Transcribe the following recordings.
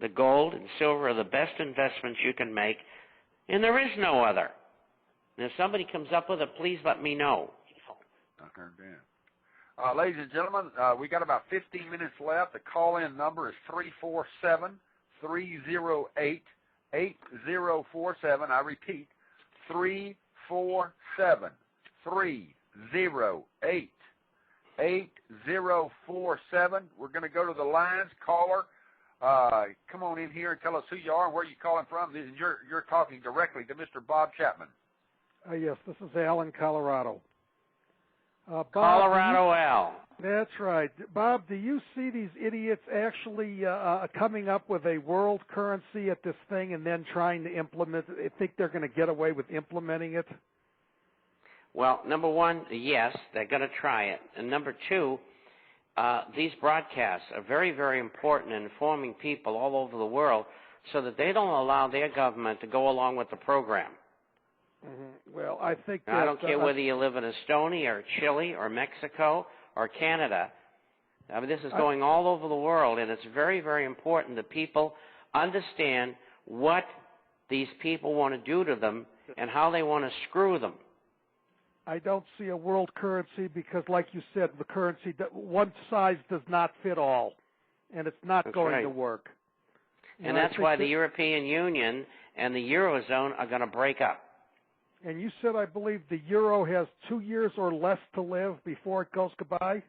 The gold and silver are the best investments you can make, and there is no other. And if somebody comes up with it, please let me know. Ladies and gentlemen, we got about 15 minutes left. The call-in number is 347-308-8047. I repeat, 347-308-8047. We're going to go to the lines. Caller, come on in here and tell us who you are and where you're calling from. You're talking directly to Mr. Bob Chapman. Yes, this is Al in Colorado. Bob, Colorado Al. That's right. Bob, do you see these idiots actually coming up with a world currency at this thing and then trying to implement it? I think they're going to get away with implementing it? Well, number one, yes, they're going to try it. And number two, these broadcasts are very, very important in informing people all over the world so that they don't allow their government to go along with the program. Mm-hmm. Well, I think that, I don't care whether you live in Estonia or Chile or Mexico or Canada. I mean, this is going all over the world, and it's very, very important that people understand what these people want to do to them and how they want to screw them. I don't see a world currency because, like you said, the currency, one size does not fit all, and it's not going to work. And that's why the European Union and the Eurozone are going to break up. And you said, I believe, the euro has 2 years or less to live before it goes goodbye?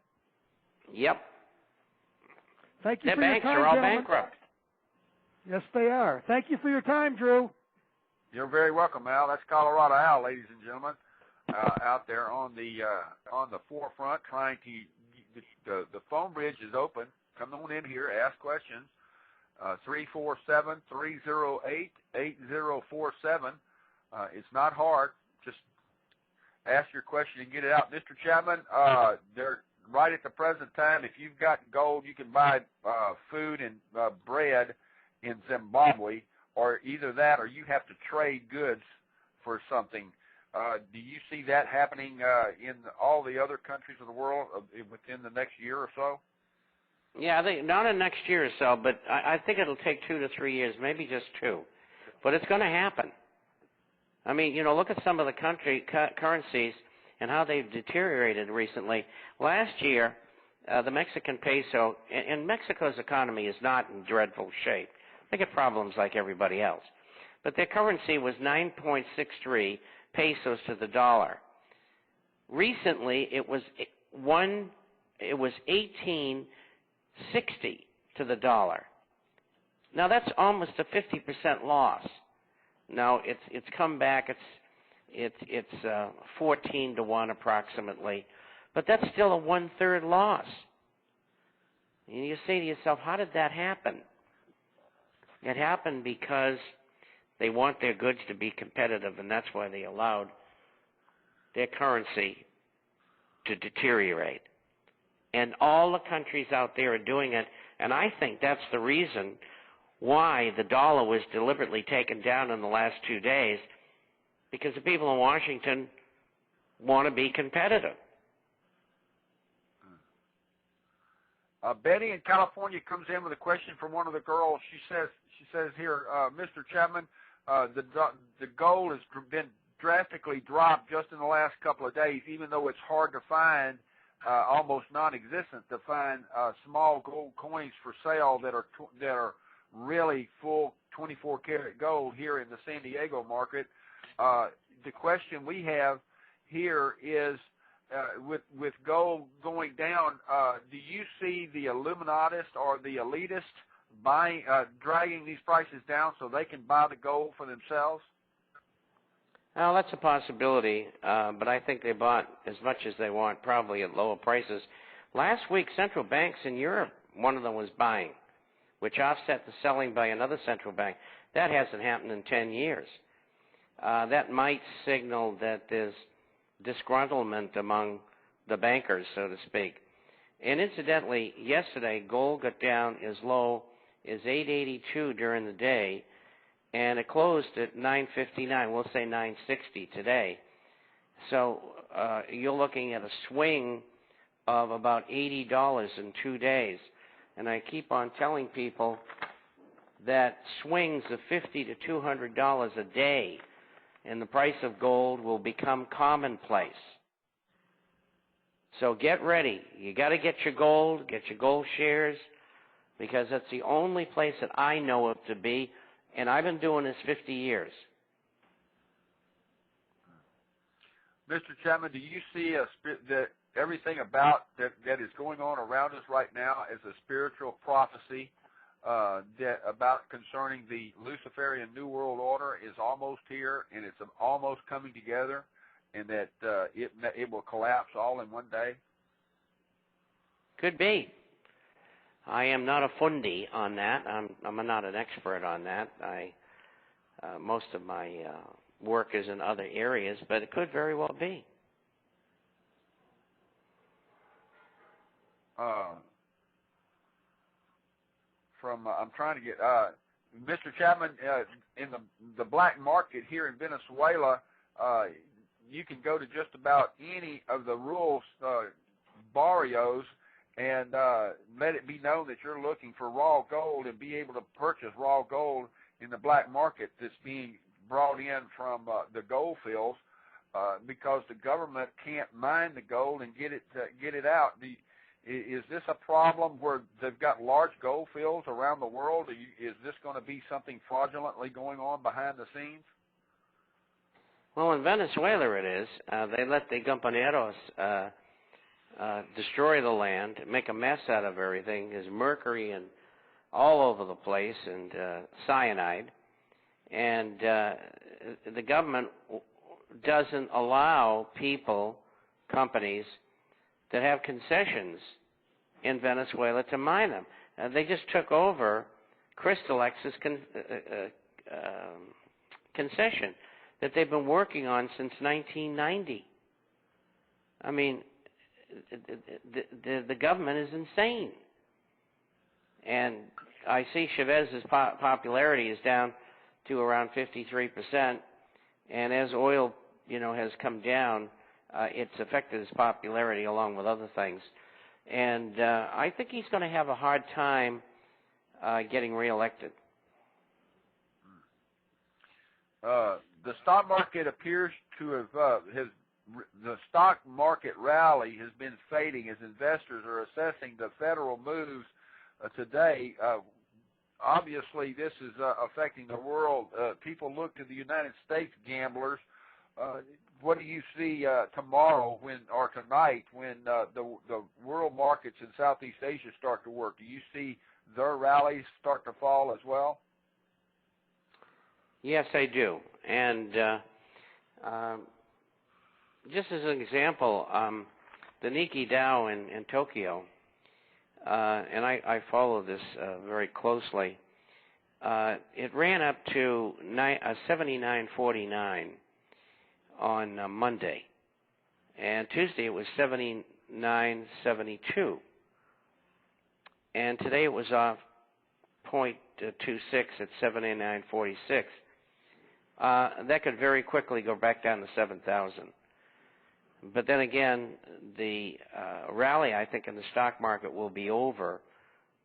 Yep. Thank you Their for your banks time, are all gentlemen. bankrupt. Yes, they are. Thank you for your time, Drew. You're very welcome, Al. That's Colorado Al, ladies and gentlemen, out there on the forefront trying to. The phone bridge is open. Come on in here, ask questions. 347-308-8047. It's not hard. Just ask your question and get it out. Mr. Chapman, they're right at the present time. If you've got gold, you can buy food and bread in Zimbabwe, or either that or you have to trade goods for something. Do you see that happening in all the other countries of the world within the next year or so? Yeah, not in the next year or so, but I think it'll take 2 to 3 years, maybe just 2. But it's going to happen. I mean, look at some of the currencies and how they've deteriorated recently. Last year, the Mexican peso, and Mexico's economy is not in dreadful shape. They get problems like everybody else. But their currency was 9.63 pesos to the dollar. Recently, it was 18.60 to the dollar. Now, that's almost a 50% loss. Now it's come back. It's 14 to 1 approximately, but that's still a 1/3 loss. And you say to yourself, how did that happen? It happened because they want their goods to be competitive, and that's why they allowed their currency to deteriorate. And all the countries out there are doing it, and I think that's the reason why the dollar was deliberately taken down in the last 2 days, because the people in Washington want to be competitive. Betty in California comes in with a question from one of the girls. She says here, Mr. Chapman, the gold has been drastically dropped just in the last couple of days, even though it's hard to find, almost non-existent, to find small gold coins for sale that are really full 24-karat gold here in the San Diego market. The question we have here is, with gold going down, do you see the Illuminatist or the elitist dragging these prices down so they can buy the gold for themselves? Well, that's a possibility, but I think they bought as much as they want, probably at lower prices. Last week, central banks in Europe, one of them was buying, which offset the selling by another central bank. That hasn't happened in 10 years. That might signal that there's disgruntlement among the bankers, so to speak. And incidentally, yesterday, gold got down as low as $8.82 during the day, and it closed at $9.59. We'll say $9.60 today. So you're looking at a swing of about $80 in 2 days. And I keep on telling people that swings of $50 to $200 a day in the price of gold will become commonplace. So get ready. You got to get your gold shares, because that's the only place that I know of to be, and I've been doing this 50 years. Mr. Chapman, do you see that everything about that is going on around us right now as a spiritual prophecy about concerning the Luciferian New World Order is almost here, and it's almost coming together, and that it will collapse all in one day? Could be. I am not a fundi on that. I'm not an expert on that. Most of my work is in other areas, but it could very well be. I'm trying to get Mr. Chapman, in the black market here in Venezuela. You can go to just about any of the rural barrios and let it be known that you're looking for raw gold, and be able to purchase raw gold in the black market that's being brought in from the gold fields, because the government can't mine the gold and get it out. Is this a problem where they've got large gold fields around the world? Is this going to be something fraudulently going on behind the scenes? Well, in Venezuela it is. They let the compañeros destroy the land, make a mess out of everything. There's mercury and all over the place, and cyanide. And the government doesn't allow companies that have concessions in Venezuela to mine them. They just took over Crystallex's concession that they've been working on since 1990. I mean, the government is insane. And I see Chavez's popularity is down to around 53%, and as oil, has come down, it's affected his popularity along with other things. And I think he's going to have a hard time getting reelected. The stock market appears to have the stock market rally has been fading as investors are assessing the federal moves today. Obviously, this is affecting the world. People look to the United States gamblers. What do you see tomorrow or tonight when the world markets in Southeast Asia start to work? Do you see their rallies start to fall as well? Yes, I do. And just as an example, the Nikkei Dow in Tokyo, and I follow this very closely, it ran up to 79.49 on Monday, and Tuesday it was 79.72, and today it was off 0.26 at 79.46. That could very quickly go back down to 7,000. But then again, the rally, I think, in the stock market will be over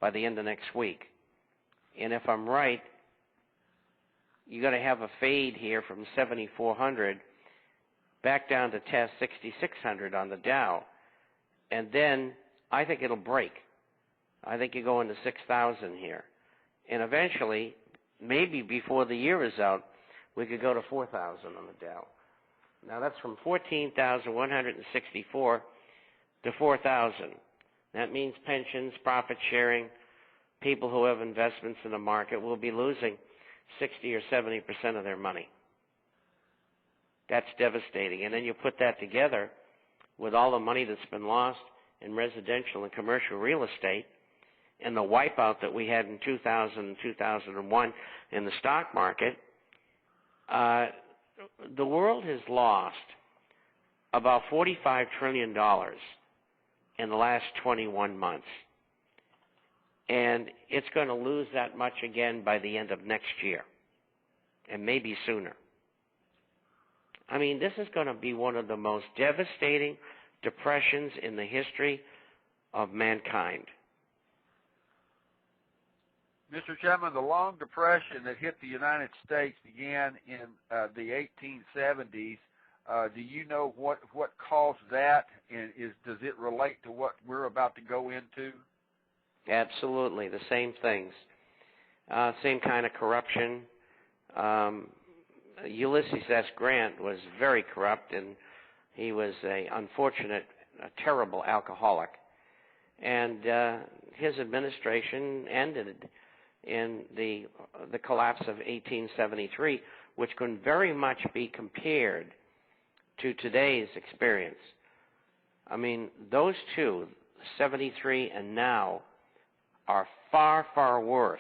by the end of next week. And if I'm right, you're going to have a fade here from 7,400 back down to 6,600 on the Dow. And then I think it'll break. I think you go into 6,000 here. And eventually, maybe before the year is out, we could go to 4,000 on the Dow. Now that's from 14,164 to 4,000. That means pensions, profit sharing, people who have investments in the market will be losing 60 or 70% of their money. That's devastating. And then you put that together with all the money that's been lost in residential and commercial real estate, and the wipeout that we had in 2000 and 2001 in the stock market. The world has lost about $45 trillion in the last 21 months. And it's going to lose that much again by the end of next year, and maybe sooner. I mean, this is going to be one of the most devastating depressions in the history of mankind. Mr. Chapman, the long depression that hit the United States began in the 1870s. Do you know what caused that, and does it relate to what we're about to go into? Absolutely, the same things, same kind of corruption. Ulysses S. Grant was very corrupt, and he was a terrible alcoholic. And his administration ended in the collapse of 1873, which can very much be compared to today's experience. I mean, those two, 73 and now, are far, far worse